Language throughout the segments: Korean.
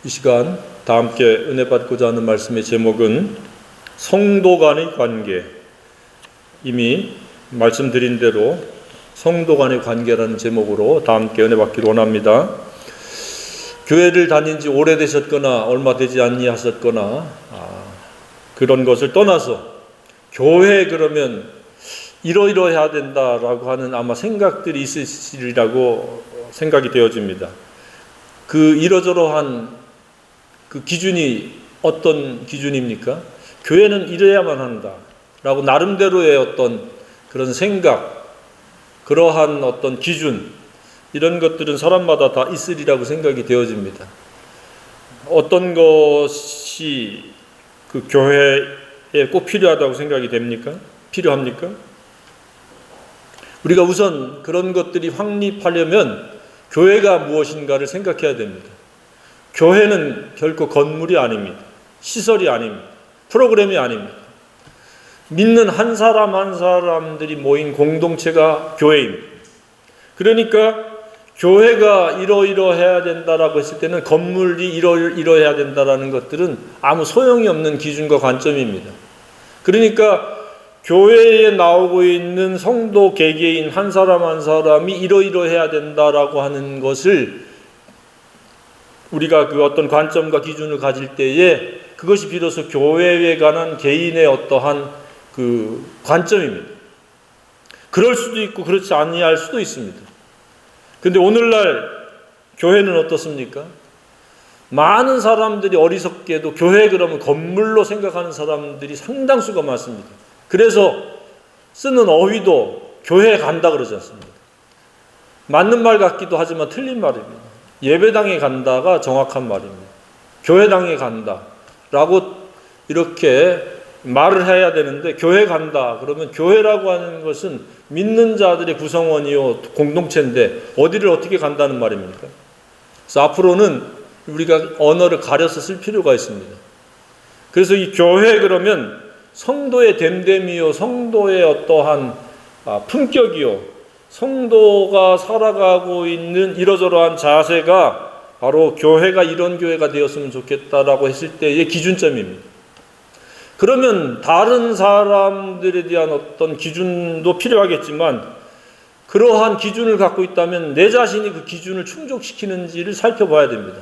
이 시간 다 함께 은혜 받고자 하는 말씀의 제목은 성도 간의 관계. 이미 말씀드린 대로 성도 간의 관계라는 제목으로 다 함께 은혜 받기를 원합니다. 교회를 다닌 지 오래되셨거나 얼마 되지 아니하셨거나 그런 것을 떠나서 교회 그러면 이러이러해야 된다라고 하는 아마 생각들이 있으시리라고 생각이 되어집니다. 그 이러저러한 그 기준이 어떤 기준입니까? 교회는 이래야만 한다라고 나름대로의 어떤 그런 생각, 그러한 어떤 기준, 이런 것들은 사람마다 다 있으리라고 생각이 되어집니다. 어떤 것이 그 교회에 꼭 필요하다고 생각이 됩니까? 필요합니까? 우리가 우선 그런 것들이 확립하려면 교회가 무엇인가를 생각해야 됩니다. 교회는 결코 건물이 아닙니다. 시설이 아닙니다. 프로그램이 아닙니다. 믿는 한 사람 한 사람들이 모인 공동체가 교회입니다. 그러니까 교회가 이러이러해야 된다라고 했을 때는 건물이 이러해야 된다라는 것들은 아무 소용이 없는 기준과 관점입니다. 그러니까 교회에 나오고 있는 성도 개개인 한 사람 한 사람이 이러이러해야 된다라고 하는 것을 우리가 그 어떤 관점과 기준을 가질 때에 그것이 비로소 교회에 관한 개인의 어떠한 그 관점입니다. 그럴 수도 있고 그렇지 아니할 수도 있습니다. 그런데 오늘날 교회는 어떻습니까? 많은 사람들이 어리석게도 교회 그러면 건물로 생각하는 사람들이 상당수가 많습니다. 그래서 쓰는 어휘도 교회 간다 그러지 않습니다. 맞는 말 같기도 하지만 틀린 말입니다. 예배당에 간다가 정확한 말입니다. 교회당에 간다라고 이렇게 말을 해야 되는데 교회 간다 그러면 교회라고 하는 것은 믿는 자들의 구성원이요 공동체인데 어디를 어떻게 간다는 말입니까? 그래서 앞으로는 우리가 언어를 가려서 쓸 필요가 있습니다. 그래서 이 교회 그러면 성도의 됨됨이요 성도의 어떠한 품격이요 성도가 살아가고 있는 이러저러한 자세가 바로 교회가 이런 교회가 되었으면 좋겠다라고 했을 때의 기준점입니다. 그러면 다른 사람들에 대한 어떤 기준도 필요하겠지만 그러한 기준을 갖고 있다면 내 자신이 그 기준을 충족시키는지를 살펴봐야 됩니다.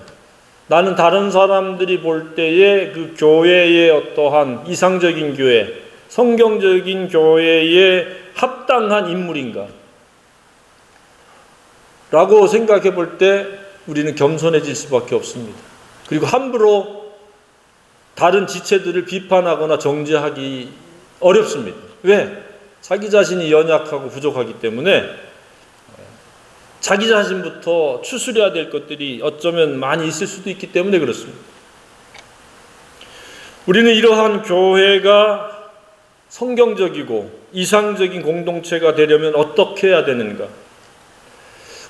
나는 다른 사람들이 볼 때에 그 교회의 어떠한 이상적인 교회, 성경적인 교회에 합당한 인물인가? 라고 생각해 볼 때 우리는 겸손해질 수밖에 없습니다. 그리고 함부로 다른 지체들을 비판하거나 정죄하기 어렵습니다. 왜? 자기 자신이 연약하고 부족하기 때문에 자기 자신부터 추스려야 될 것들이 어쩌면 많이 있을 수도 있기 때문에 그렇습니다. 우리는 이러한 교회가 성경적이고 이상적인 공동체가 되려면 어떻게 해야 되는가?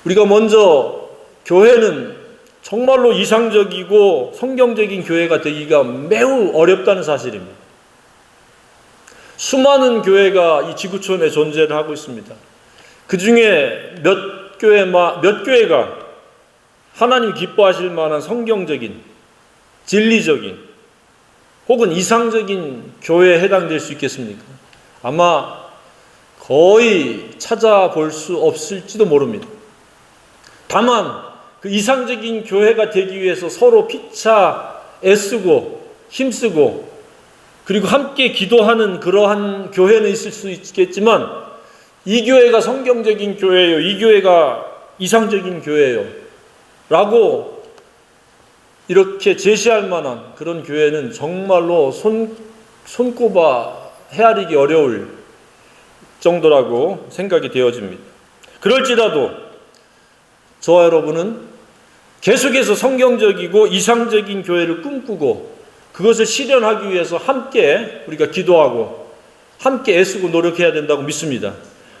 우리가 먼저 교회는 정말로 이상적이고 성경적인 교회가 되기가 매우 어렵다는 사실입니다. 수많은 교회가 이 지구촌에 존재를 하고 있습니다. 그 중에 몇 교회가 하나님 기뻐하실 만한 성경적인, 진리적인 혹은 이상적인 교회에 해당될 수 있겠습니까? 아마 거의 찾아볼 수 없을지도 모릅니다. 다만 그 이상적인 교회가 되기 위해서 서로 피차 애쓰고 힘쓰고 그리고 함께 기도하는 그러한 교회는 있을 수 있겠지만 이 교회가 성경적인 교회예요. 이 교회가 이상적인 교회예요. 라고 이렇게 제시할 만한 그런 교회는 정말로 손꼽아 헤아리기 어려울 정도라고 생각이 되어집니다. 그럴지라도 저와 여러분은 계속해서 성경적이고 이상적인 교회를 꿈꾸고 그것을 실현하기 위해서 함께 우리가 기도하고 함께 애쓰고 노력해야 된다고 믿습니다.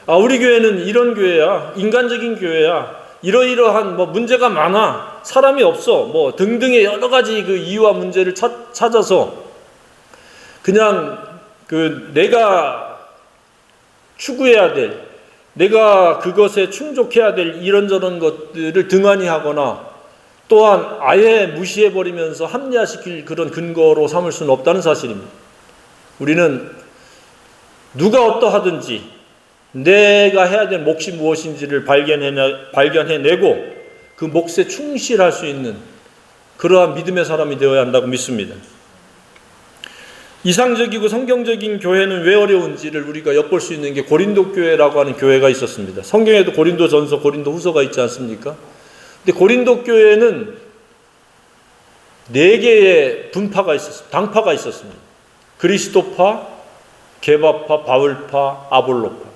우리 교회는 이런 교회야, 인간적인 교회야, 이러이러한 문제가 많아, 사람이 없어, 등등의 여러 가지 그 이유와 문제를 찾아서 그냥 내가 추구해야 될 내가 그것에 충족해야 될 이런저런 것들을 등한히 하거나 또한 아예 무시해버리면서 합리화시킬 그런 근거로 삼을 수는 없다는 사실입니다. 우리는 누가 어떠하든지 내가 해야 될 몫이 무엇인지를 발견해내고 그 몫에 충실할 수 있는 그러한 믿음의 사람이 되어야 한다고 믿습니다. 이상적이고 성경적인 교회는 왜 어려운지를 우리가 엿볼 수 있는 게 고린도 교회라고 하는 교회가 있었습니다. 성경에도 고린도 전서, 고린도 후서가 있지 않습니까? 근데 고린도 교회는 4개의 분파가 있었습니다. 당파가 있었습니다. 그리스도파, 게바파, 바울파, 아볼로파.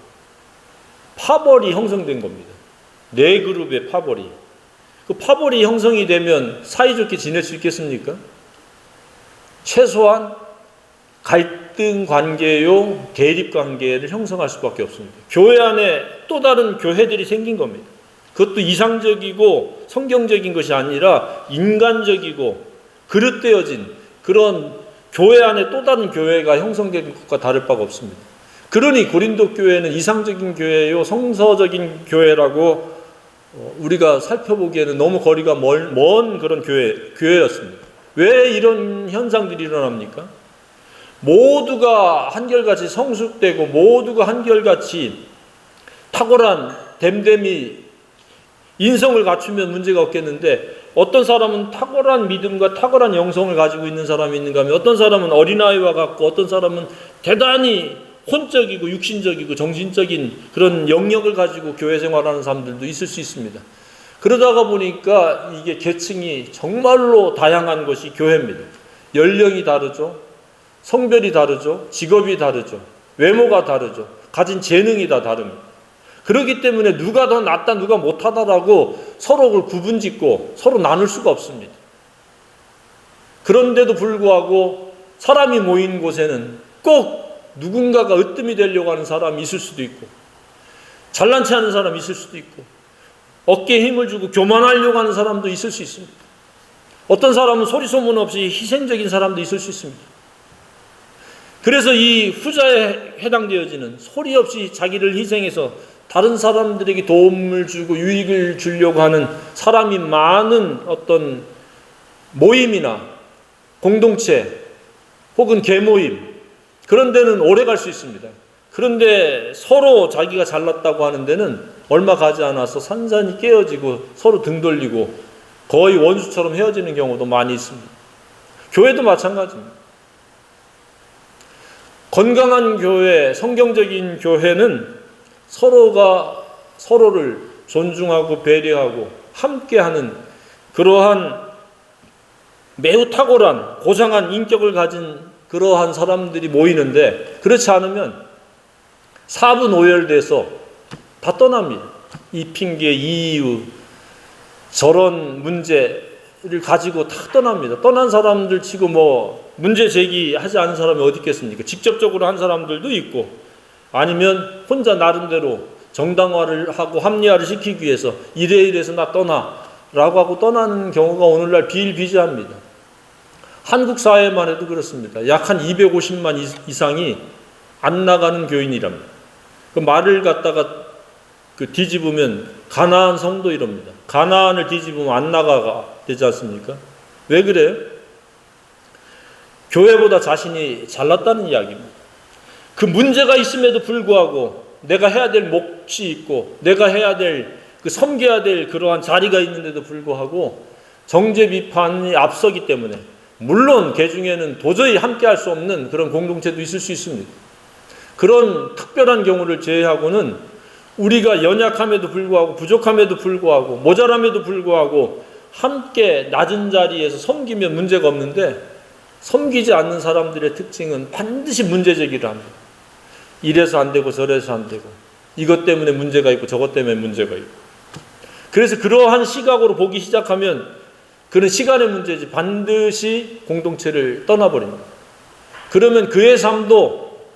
파벌이 형성된 겁니다. 4그룹의 파벌이. 그 파벌이 형성이 되면 사이좋게 지낼 수 있겠습니까? 최소한 갈등 관계요, 대립 관계를 형성할 수밖에 없습니다. 교회 안에 또 다른 교회들이 생긴 겁니다. 그것도 이상적이고 성경적인 것이 아니라 인간적이고 그릇되어진 그런 교회 안에 또 다른 교회가 형성된 것과 다를 바가 없습니다. 그러니 고린도 교회는 이상적인 교회요, 성서적인 교회라고 우리가 살펴보기에는 너무 거리가 먼 그런 교회였습니다. 왜 이런 현상들이 일어납니까? 모두가 한결같이 성숙되고 모두가 한결같이 탁월한 됨됨이 인성을 갖추면 문제가 없겠는데 어떤 사람은 탁월한 믿음과 탁월한 영성을 가지고 있는 사람이 있는가 하면 어떤 사람은 어린아이와 같고 어떤 사람은 대단히 혼적이고 육신적이고 정신적인 그런 영역을 가지고 교회 생활하는 사람들도 있을 수 있습니다. 그러다가 보니까 이게 계층이 정말로 다양한 것이 교회입니다. 연령이 다르죠. 성별이 다르죠. 직업이 다르죠. 외모가 다르죠. 가진 재능이 다 다릅니다. 그렇기 때문에 누가 더 낫다 누가 못하다라고 서로를 구분짓고 서로 나눌 수가 없습니다. 그런데도 불구하고 사람이 모인 곳에는 꼭 누군가가 으뜸이 되려고 하는 사람이 있을 수도 있고 잘난 체 하는 사람이 있을 수도 있고 어깨에 힘을 주고 교만하려고 하는 사람도 있을 수 있습니다. 어떤 사람은 소리 소문 없이 희생적인 사람도 있을 수 있습니다. 그래서 이 후자에 해당되어지는 소리 없이 자기를 희생해서 다른 사람들에게 도움을 주고 유익을 주려고 하는 사람이 많은 어떤 모임이나 공동체 혹은 계모임 그런 데는 오래 갈 수 있습니다. 그런데 서로 자기가 잘났다고 하는 데는 얼마 가지 않아서 산산이 깨어지고 서로 등 돌리고 거의 원수처럼 헤어지는 경우도 많이 있습니다. 교회도 마찬가지입니다. 건강한 교회, 성경적인 교회는 서로가 서로를 존중하고 배려하고 함께하는 그러한 매우 탁월한 고상한 인격을 가진 그러한 사람들이 모이는데 그렇지 않으면 사분오열돼서 다 떠납니다. 이 핑계, 이 이유, 저런 문제를 가지고 다 떠납니다. 떠난 사람들 치고 뭐 문제 제기하지 않은 사람이 어디 있겠습니까? 직접적으로 한 사람들도 있고 아니면 혼자 나름대로 정당화를 하고 합리화를 시키기 위해서 이래서 나 떠나라고 하고 떠나는 경우가 오늘날 비일비재합니다. 한국 사회만 해도 그렇습니다. 약 한 250만 이상이 안 나가는 교인이랍니다. 그 말을 갖다가 뒤집으면 가나안 성도 이럽니다. 가나안을 뒤집으면 안 나가가 되지 않습니까? 왜 그래요? 교회보다 자신이 잘났다는 이야기입니다. 그 문제가 있음에도 불구하고 내가 해야 될 몫이 있고 내가 해야 될 섬겨야 될 그러한 자리가 있는데도 불구하고 정죄 비판이 앞서기 때문에 물론 그 중에는 도저히 함께할 수 없는 그런 공동체도 있을 수 있습니다. 그런 특별한 경우를 제외하고는 우리가 연약함에도 불구하고 부족함에도 불구하고 모자람에도 불구하고 함께 낮은 자리에서 섬기면 문제가 없는데 섬기지 않는 사람들의 특징은 반드시 문제 제기를 합니다. 이래서 안 되고 저래서 안 되고 이것 때문에 문제가 있고 저것 때문에 문제가 있고 그래서 그러한 시각으로 보기 시작하면 그는 시간의 문제지 반드시 공동체를 떠나버립니다. 그러면 그의 삶도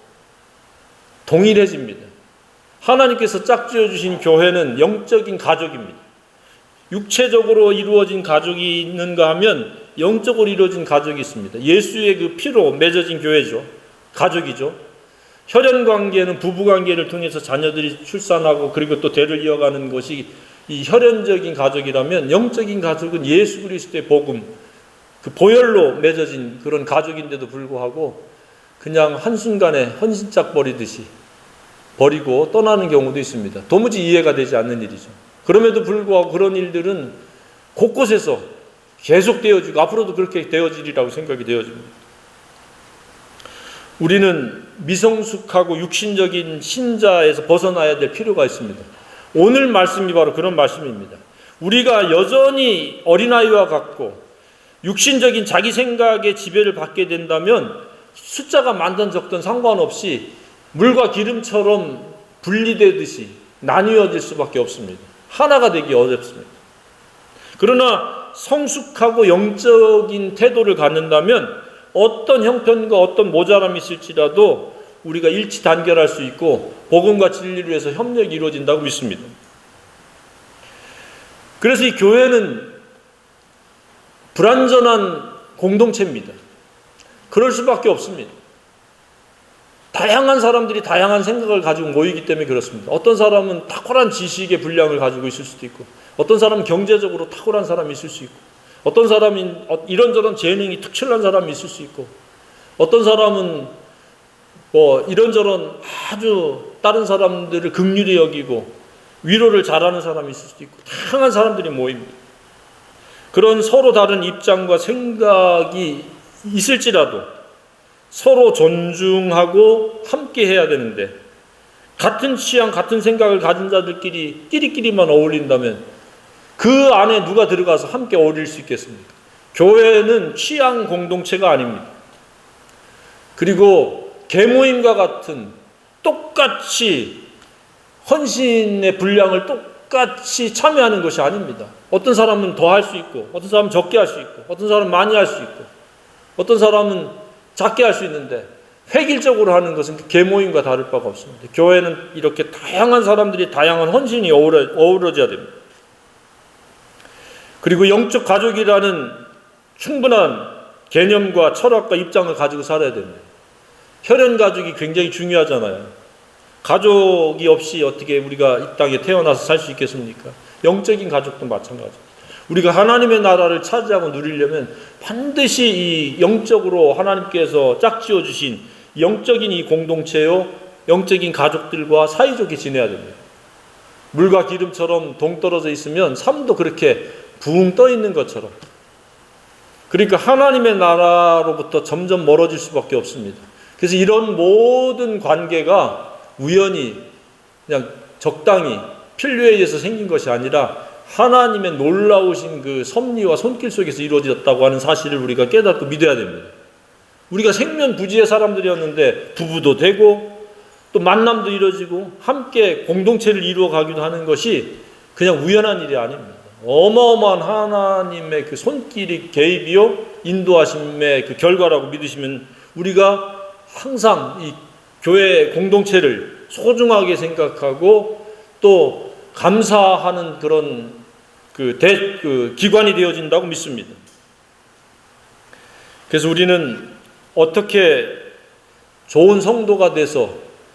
동일해집니다. 하나님께서 짝지어 주신 교회는 영적인 가족입니다. 육체적으로 이루어진 가족이 있는가 하면 영적으로 이루어진 가족이 있습니다. 예수의 그 피로 맺어진 교회죠. 가족이죠. 혈연 관계는 부부 관계를 통해서 자녀들이 출산하고 그리고 또 대를 이어가는 것이 이 혈연적인 가족이라면 영적인 가족은 예수 그리스도의 복음, 그 보혈로 맺어진 그런 가족인데도 불구하고 그냥 한순간에 헌신짝 버리듯이 버리고 떠나는 경우도 있습니다. 도무지 이해가 되지 않는 일이죠. 그럼에도 불구하고 그런 일들은 곳곳에서 계속 되어지고 앞으로도 그렇게 되어지리라고 생각이 되어집니다. 우리는 미성숙하고 육신적인 신자에서 벗어나야 될 필요가 있습니다. 오늘 말씀이 바로 그런 말씀입니다. 우리가 여전히 어린아이와 같고 육신적인 자기 생각의 지배를 받게 된다면 숫자가 많든 적든 상관없이 물과 기름처럼 분리되듯이 나뉘어질 수밖에 없습니다. 하나가 되기 어렵습니다. 그러나 성숙하고 영적인 태도를 갖는다면 어떤 형편과 어떤 모자람이 있을지라도 우리가 일치 단결할 수 있고 복음과 진리를 위해서 협력이 이루어진다고 믿습니다. 그래서 이 교회는 불완전한 공동체입니다. 그럴 수밖에 없습니다. 다양한 사람들이 다양한 생각을 가지고 모이기 때문에 그렇습니다. 어떤 사람은 탁월한 지식의 분량을 가지고 있을 수도 있고, 어떤 사람은 경제적으로 탁월한 사람이 있을 수 있고, 어떤 사람은 이런저런 재능이 특출난 사람이 있을 수 있고, 어떤 사람은 이런저런 아주 다른 사람들을 긍휼히 여기고 위로를 잘하는 사람이 있을 수도 있고, 다양한 사람들이 모입니다. 그런 서로 다른 입장과 생각이 있을지라도 서로 존중하고 함께 해야 되는데, 같은 취향, 같은 생각을 가진 자들끼리 끼리끼리만 어울린다면 그 안에 누가 들어가서 함께 어울릴 수 있겠습니까? 교회는 취향 공동체가 아닙니다. 그리고 계모임과 같은 똑같이 헌신의 분량을 똑같이 참여하는 것이 아닙니다. 어떤 사람은 더 할 수 있고, 어떤 사람은 적게 할 수 있고, 어떤 사람은 많이 할 수 있고, 어떤 사람은 작게 할 수 있는데 획일적으로 하는 것은 계모임과 다를 바가 없습니다. 교회는 이렇게 다양한 사람들이 다양한 헌신이 어우러져야 됩니다. 그리고 영적 가족이라는 충분한 개념과 철학과 입장을 가지고 살아야 됩니다. 혈연 가족이 굉장히 중요하잖아요. 가족이 없이 어떻게 우리가 이 땅에 태어나서 살 수 있겠습니까? 영적인 가족도 마찬가지입니다. 우리가 하나님의 나라를 차지하고 누리려면 반드시 이 영적으로 하나님께서 짝지어 주신 영적인 이 공동체요, 영적인 가족들과 사이좋게 지내야 됩니다. 물과 기름처럼 동떨어져 있으면 삶도 그렇게 붕 떠 있는 것처럼, 그러니까 하나님의 나라로부터 점점 멀어질 수밖에 없습니다. 그래서 이런 모든 관계가 우연히 그냥 적당히 필요에 의해서 생긴 것이 아니라 하나님의 놀라우신 그 섭리와 손길 속에서 이루어졌다고 하는 사실을 우리가 깨닫고 믿어야 됩니다. 우리가 생면부지의 사람들이었는데 부부도 되고 또 만남도 이루어지고 함께 공동체를 이루어 가기도 하는 것이 그냥 우연한 일이 아닙니다. 어마어마한 하나님의 그 손길이 개입이요 인도하심의 그 결과라고 믿으시면 우리가 항상 이 교회 공동체를 소중하게 생각하고 또 감사하는 그런 기관이 되어진다고 믿습니다. 그래서 우리는 어떻게 좋은 성도가 돼서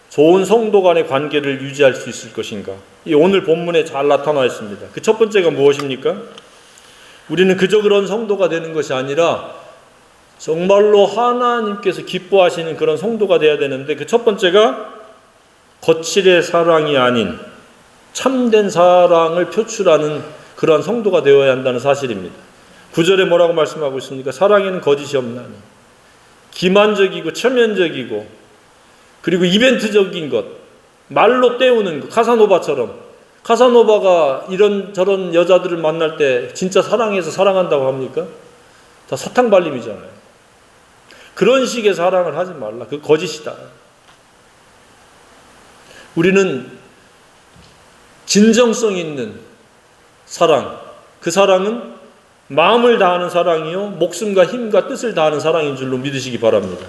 좋은 성도 간의 관계를 유지할 수 있을 것인가? 이 오늘 본문에 잘 나타나 있습니다. 그 첫 번째가 무엇입니까? 우리는 그저 그런 성도가 되는 것이 아니라 정말로 하나님께서 기뻐하시는 그런 성도가 되어야 되는데, 그 첫 번째가 거칠의 사랑이 아닌 참된 사랑을 표출하는 그러한 성도가 되어야 한다는 사실입니다. 9절에 뭐라고 말씀하고 있습니까? 사랑에는 거짓이 없나니. 기만적이고 체면적이고 그리고 이벤트적인 것, 말로 때우는 것, 카사노바처럼. 카사노바가 이런저런 여자들을 만날 때 진짜 사랑해서 사랑한다고 합니까? 다 사탕발림이잖아요. 그런 식의 사랑을 하지 말라. 그 거짓이다. 우리는 진정성 있는 사랑, 그 사랑은 마음을 다하는 사랑이요 목숨과 힘과 뜻을 다하는 사랑인 줄로 믿으시기 바랍니다.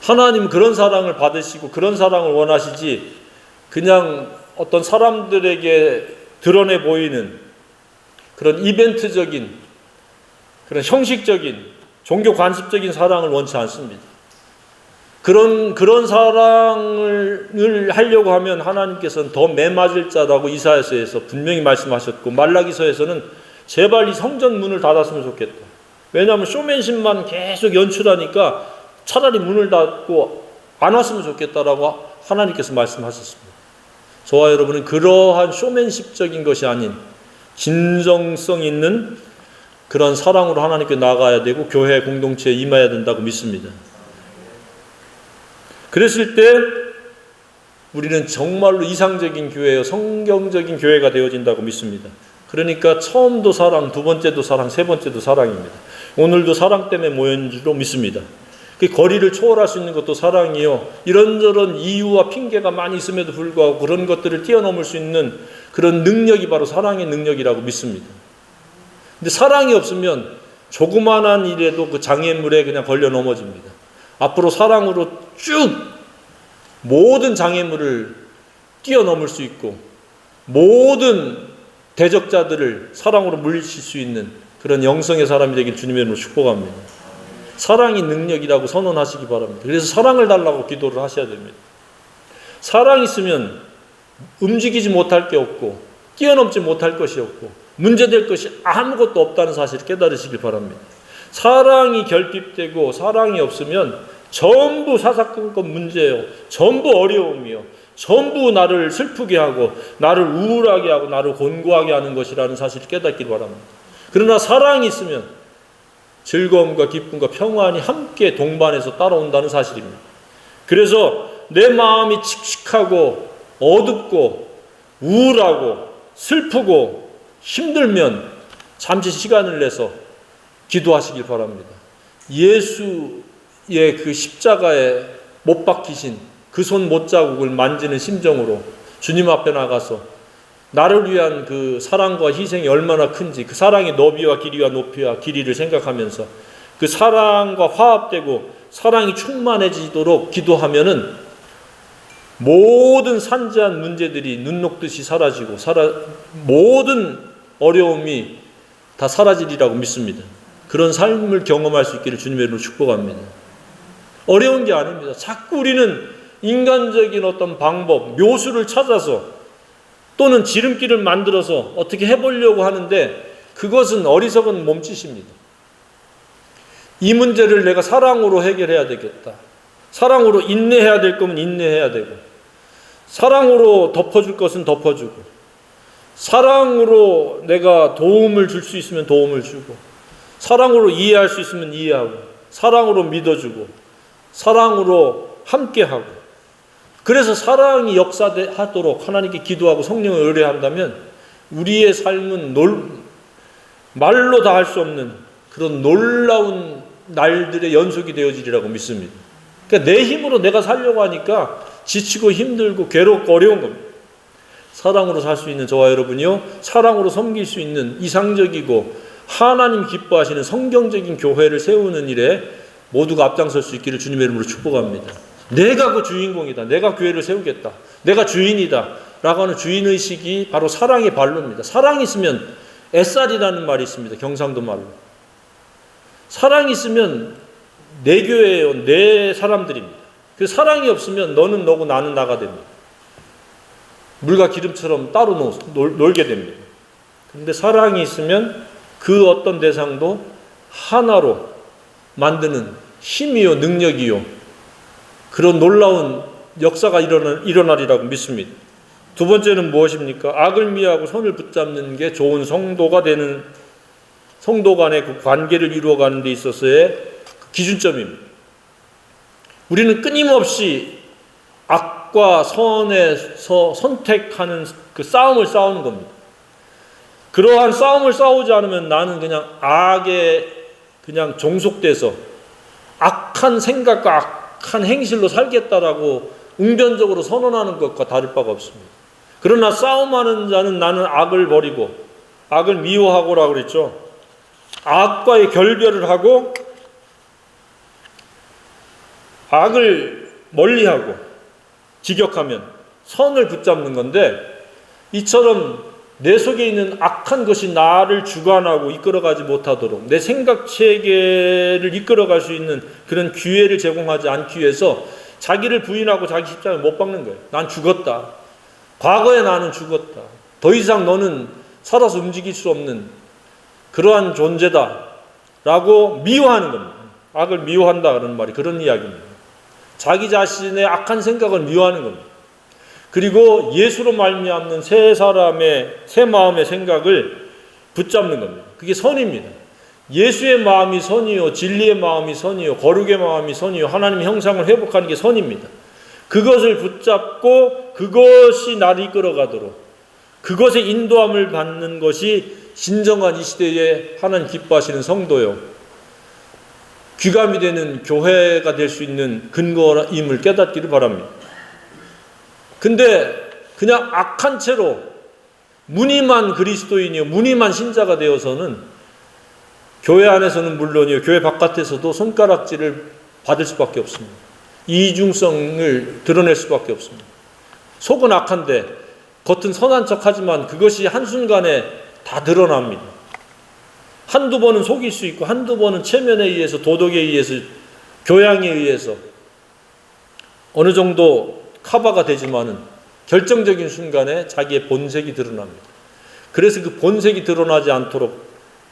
하나님은 그런 사랑을 받으시고 그런 사랑을 원하시지, 그냥 어떤 사람들에게 드러내 보이는 그런 이벤트적인, 그런 형식적인 종교 관습적인 사랑을 원치 않습니다. 그런 사랑을 하려고 하면 하나님께서는 더 매맞을 자라고 이사야서에서 분명히 말씀하셨고, 말라기서에서는 제발 이 성전 문을 닫았으면 좋겠다. 왜냐하면 쇼맨십만 계속 연출하니까 차라리 문을 닫고 안 왔으면 좋겠다라고 하나님께서 말씀하셨습니다. 저와 여러분은 그러한 쇼맨십적인 것이 아닌 진정성 있는 그런 사랑으로 하나님께 나아가야 되고 교회 공동체에 임해야 된다고 믿습니다. 그랬을 때 우리는 정말로 이상적인 교회요, 성경적인 교회가 되어진다고 믿습니다. 그러니까 처음도 사랑, 두 번째도 사랑, 세 번째도 사랑입니다. 오늘도 사랑 때문에 모인 줄로 믿습니다. 그 거리를 초월할 수 있는 것도 사랑이요, 이런저런 이유와 핑계가 많이 있음에도 불구하고 그런 것들을 뛰어넘을 수 있는 그런 능력이 바로 사랑의 능력이라고 믿습니다. 근데 사랑이 없으면 조그만한 일에도 그 장애물에 그냥 걸려 넘어집니다. 앞으로 사랑으로 쭉 모든 장애물을 뛰어넘을 수 있고 모든 대적자들을 사랑으로 물리칠 수 있는 그런 영성의 사람이 되길 주님의 이름으로 축복합니다. 사랑이 능력이라고 선언하시기 바랍니다. 그래서 사랑을 달라고 기도를 하셔야 됩니다. 사랑이 있으면 움직이지 못할 게 없고 뛰어넘지 못할 것이 없고 문제될 것이 아무것도 없다는 사실을 깨달으시길 바랍니다. 사랑이 결핍되고 사랑이 없으면 전부 사사건건 문제예요. 전부 어려움이요. 전부 나를 슬프게 하고 나를 우울하게 하고 나를 곤고하게 하는 것이라는 사실을 깨닫길 바랍니다. 그러나 사랑이 있으면 즐거움과 기쁨과 평안이 함께 동반해서 따라온다는 사실입니다. 그래서 내 마음이 칙칙하고 어둡고 우울하고 슬프고 힘들면 잠시 시간을 내서 기도하시길 바랍니다. 예수의 그 십자가에 못 박히신 그 손 못자국을 만지는 심정으로 주님 앞에 나가서 나를 위한 그 사랑과 희생이 얼마나 큰지, 그 사랑의 너비와 길이와 높이와 길이를 생각하면서 그 사랑과 화합되고 사랑이 충만해지도록 기도하면은 모든 산재한 문제들이 눈 녹듯이 사라지고 모든 어려움이 다 사라지리라고 믿습니다. 그런 삶을 경험할 수 있기를 주님의 이름으로 축복합니다. 어려운 게 아닙니다. 자꾸 우리는 인간적인 어떤 방법, 묘수를 찾아서 또는 지름길을 만들어서 어떻게 해보려고 하는데 그것은 어리석은 몸짓입니다. 이 문제를 내가 사랑으로 해결해야 되겠다. 사랑으로 인내해야 될 거면 인내해야 되고 사랑으로 덮어줄 것은 덮어주고 사랑으로 내가 도움을 줄 수 있으면 도움을 주고 사랑으로 이해할 수 있으면 이해하고 사랑으로 믿어주고 사랑으로 함께하고 그래서 사랑이 역사하도록 하나님께 기도하고 성령을 의뢰한다면 우리의 삶은 말로 다 할 수 없는 그런 놀라운 날들의 연속이 되어지리라고 믿습니다. 그러니까 내 힘으로 내가 살려고 하니까 지치고 힘들고 괴롭고 어려운 겁니다. 사랑으로 살 수 있는 저와 여러분이요, 사랑으로 섬길 수 있는 이상적이고 하나님 기뻐하시는 성경적인 교회를 세우는 일에 모두가 앞장설 수 있기를 주님의 이름으로 축복합니다. 내가 그 주인공이다. 내가 교회를 세우겠다. 내가 주인이다. 라고 하는 주인의식이 바로 사랑의 발로입니다. 사랑이 있으면 애살이라는 말이 있습니다. 경상도 말로. 사랑이 있으면 내 교회예요. 내 사람들입니다. 그 사랑이 없으면 너는 너고 나는 나가 됩니다. 물과 기름처럼 따로 놀게 됩니다. 그런데 사랑이 있으면 그 어떤 대상도 하나로 만드는 힘이요, 능력이요, 그런 놀라운 역사가 일어나리라고 믿습니다. 두 번째는 무엇입니까? 악을 미하고 선을 붙잡는 게 좋은 성도 간의 그 관계를 이루어가는 데 있어서의 기준점입니다. 우리는 끊임없이 악과 선에서 선택하는 그 싸움을 싸우는 겁니다. 그러한 싸움을 싸우지 않으면 나는 그냥 악에 그냥 종속돼서 악한 생각과 악한 행실로 살겠다라고 웅변적으로 선언하는 것과 다를 바가 없습니다. 그러나 싸움하는 자는 나는 악을 버리고 악을 미워하고라고 그랬죠. 악과의 결별을 하고 악을 멀리하고 직역하면 선을 붙잡는 건데, 이처럼 내 속에 있는 악한 것이 나를 주관하고 이끌어가지 못하도록 내 생각 체계를 이끌어갈 수 있는 그런 기회를 제공하지 않기 위해서 자기를 부인하고 자기 십자가에 못 박는 거예요. 난 죽었다. 과거에 나는 죽었다. 더 이상 너는 살아서 움직일 수 없는 그러한 존재다. 라고 미워하는 겁니다. 악을 미워한다는 말이 그런 이야기입니다. 자기 자신의 악한 생각을 미워하는 겁니다. 그리고 예수로 말미암는 새 사람의 새 마음의 생각을 붙잡는 겁니다. 그게 선입니다. 예수의 마음이 선이요, 진리의 마음이 선이요, 거룩의 마음이 선이요, 하나님의 형상을 회복하는 게 선입니다. 그것을 붙잡고 그것이 나를 이끌어가도록 그것의 인도함을 받는 것이 진정한 이 시대에 하나님 기뻐하시는 성도요, 귀감이 되는 교회가 될 수 있는 근거임을 깨닫기를 바랍니다. 근데 그냥 악한 채로 무늬만 그리스도인이요, 무늬만 신자가 되어서는 교회 안에서는 물론이요, 교회 바깥에서도 손가락질을 받을 수밖에 없습니다. 이중성을 드러낼 수밖에 없습니다. 속은 악한데 겉은 선한 척하지만 그것이 한순간에 다 드러납니다. 한두 번은 속일 수 있고 한두 번은 체면에 의해서, 도덕에 의해서, 교양에 의해서 어느 정도 커버가 되지만은 결정적인 순간에 자기의 본색이 드러납니다. 그래서 그 본색이 드러나지 않도록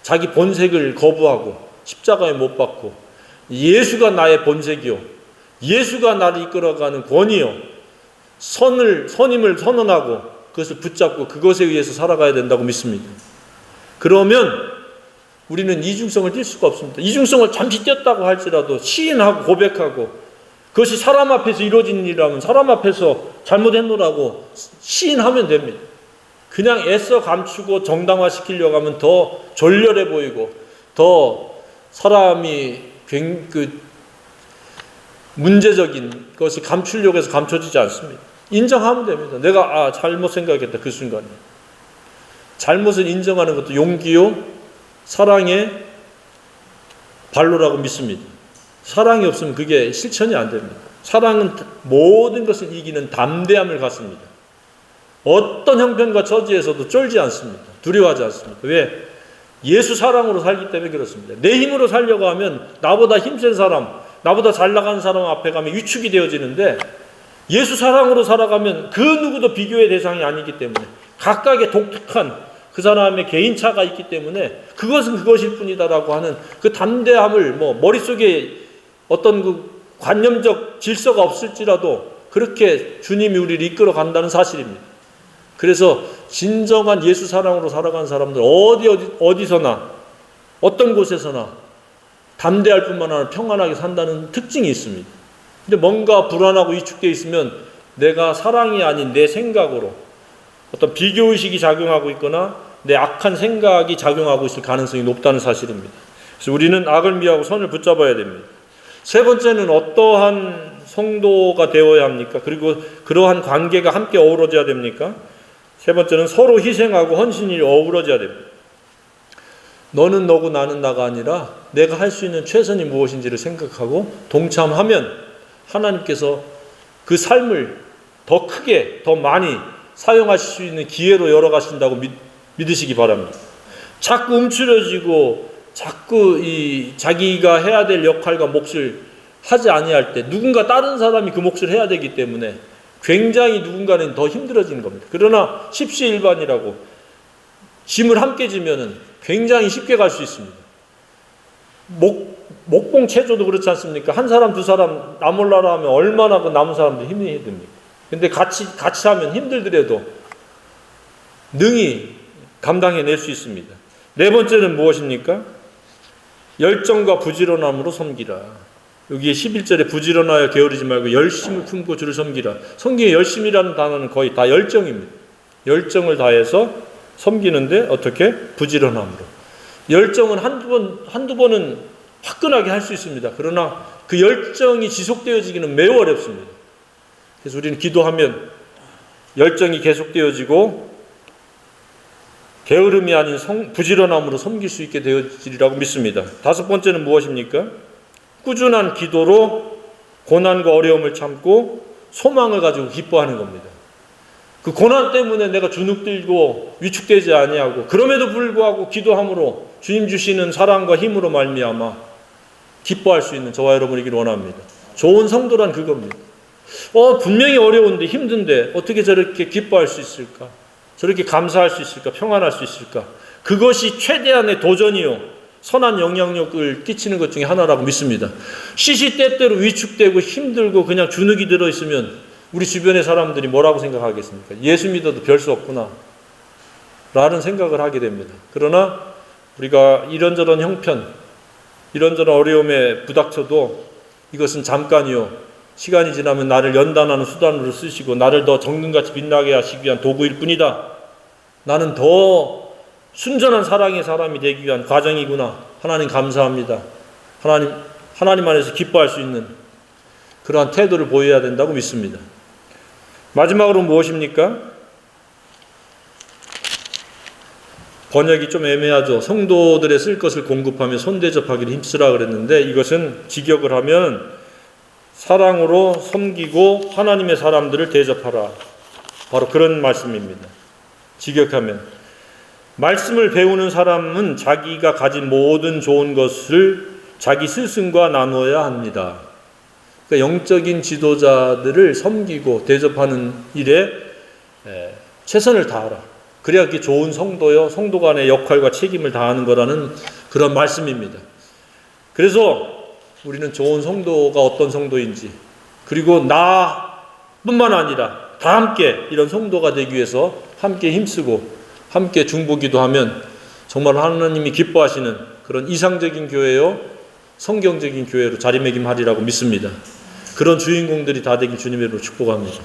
자기 본색을 거부하고 십자가에 못 박고 예수가 나의 본색이요, 예수가 나를 이끌어가는 권위요, 선임을 선언하고 그것을 붙잡고 그것에 의해서 살아가야 된다고 믿습니다. 그러면 우리는 이중성을 띌 수가 없습니다. 이중성을 잠시 띄었다고 할지라도 시인하고 고백하고 그것이 사람 앞에서 이루어지는 일이라면 사람 앞에서 잘못했노라고 시인하면 됩니다. 그냥 애써 감추고 정당화시키려고 하면 더 졸렬해 보이고 더 사람이 문제적인 것을 감추려고 해서 감춰지지 않습니다. 인정하면 됩니다. 내가 잘못 생각했다. 그 순간에. 잘못을 인정하는 것도 용기요, 사랑의 발로라고 믿습니다. 사랑이 없으면 그게 실천이 안 됩니다. 사랑은 모든 것을 이기는 담대함을 갖습니다. 어떤 형편과 처지에서도 쫄지 않습니다. 두려워하지 않습니다. 왜? 예수 사랑으로 살기 때문에 그렇습니다. 내 힘으로 살려고 하면 나보다 힘센 사람, 나보다 잘 나가는 사람 앞에 가면 위축이 되어지는데 예수 사랑으로 살아가면 그 누구도 비교의 대상이 아니기 때문에 각각의 독특한 그 사람의 개인차가 있기 때문에 그것은 그것일 뿐이다라고 하는 그 담대함을 머릿속에 어떤 그 관념적 질서가 없을지라도 그렇게 주님이 우리를 이끌어 간다는 사실입니다. 그래서 진정한 예수 사랑으로 살아간 사람들 어디서나 어떤 곳에서나 담대할 뿐만 아니라 평안하게 산다는 특징이 있습니다. 근데 뭔가 불안하고 위축되어 있으면 내가 사랑이 아닌 내 생각으로 어떤 비교의식이 작용하고 있거나 내 악한 생각이 작용하고 있을 가능성이 높다는 사실입니다. 그래서 우리는 악을 미워하고 선을 붙잡아야 됩니다. 세 번째는 어떠한 성도가 되어야 합니까? 그리고 그러한 관계가 함께 어우러져야 됩니까? 세 번째는 서로 희생하고 헌신이 어우러져야 됩니다. 너는 너고 나는 나가 아니라 내가 할 수 있는 최선이 무엇인지를 생각하고 동참하면 하나님께서 그 삶을 더 크게 더 많이 사용하실 수 있는 기회로 열어가신다고 믿으시기 바랍니다. 자꾸 움츠러지고 자꾸 자기가 해야 될 역할과 몫을 하지 아니할 때 누군가 다른 사람이 그 몫을 해야 되기 때문에 굉장히 누군가는 더 힘들어지는 겁니다. 그러나 십시일반이라고 짐을 함께 지면은 굉장히 쉽게 갈 수 있습니다. 목공 체조도 그렇지 않습니까? 한 사람 두 사람 나 몰라라 하면 얼마나 그 남은 사람들 힘이 듭니까? 근데 같이 하면 힘들더라도 능히 감당해낼 수 있습니다. 네 번째는 무엇입니까? 열정과 부지런함으로 섬기라. 여기 11절에 부지런하여 게으르지 말고 열심을 품고 주를 섬기라. 성경에 열심이라는 단어는 거의 다 열정입니다. 열정을 다해서 섬기는데 어떻게? 부지런함으로. 열정은 한두 번은 화끈하게 할 수 있습니다. 그러나 그 열정이 지속되어지기는 매우 어렵습니다. 그래서 우리는 기도하면 열정이 계속되어지고 게으름이 아닌 부지런함으로 섬길 수 있게 되어지리라고 믿습니다. 다섯 번째는 무엇입니까? 꾸준한 기도로 고난과 어려움을 참고 소망을 가지고 기뻐하는 겁니다. 그 고난 때문에 내가 주눅들고 위축되지 아니하고 그럼에도 불구하고 기도함으로 주님 주시는 사랑과 힘으로 말미암아 기뻐할 수 있는 저와 여러분이길 원합니다. 좋은 성도란 그겁니다. 분명히 어려운데 힘든데 어떻게 저렇게 기뻐할 수 있을까? 저렇게 감사할 수 있을까? 평안할 수 있을까? 그것이 최대한의 도전이요 선한 영향력을 끼치는 것 중에 하나라고 믿습니다. 시시때때로 위축되고 힘들고 그냥 주눅이 들어있으면 우리 주변의 사람들이 뭐라고 생각하겠습니까? 예수 믿어도 별 수 없구나 라는 생각을 하게 됩니다. 그러나 우리가 이런저런 형편, 이런저런 어려움에 부닥쳐도 이것은 잠깐이요 시간이 지나면 나를 연단하는 수단으로 쓰시고 나를 더 정금같이 빛나게 하시기 위한 도구일 뿐이다. 나는 더 순전한 사랑의 사람이 되기 위한 과정이구나. 하나님 감사합니다. 하나님 안에서 기뻐할 수 있는 그러한 태도를 보여야 된다고 믿습니다. 마지막으로 무엇입니까? 번역이 좀 애매하죠. 성도들의 쓸 것을 공급하며 손대접하기를 힘쓰라 그랬는데 이것은 직역을 하면 사랑으로 섬기고 하나님의 사람들을 대접하라. 바로 그런 말씀입니다. 직역하면 말씀을 배우는 사람은 자기가 가진 모든 좋은 것을 자기 스승과 나누어야 합니다. 그러니까 영적인 지도자들을 섬기고 대접하는 일에 최선을 다하라. 그래야 그게 좋은 성도요 성도 간의 역할과 책임을 다하는 거라는 그런 말씀입니다. 그래서 우리는 좋은 성도가 어떤 성도인지 그리고 나뿐만 아니라 다 함께 이런 성도가 되기 위해서 함께 힘쓰고 함께 중보기도 하면 정말 하나님이 기뻐하시는 그런 이상적인 교회요 성경적인 교회로 자리매김하리라고 믿습니다. 그런 주인공들이 다 되길 주님의 이름으로 축복합니다.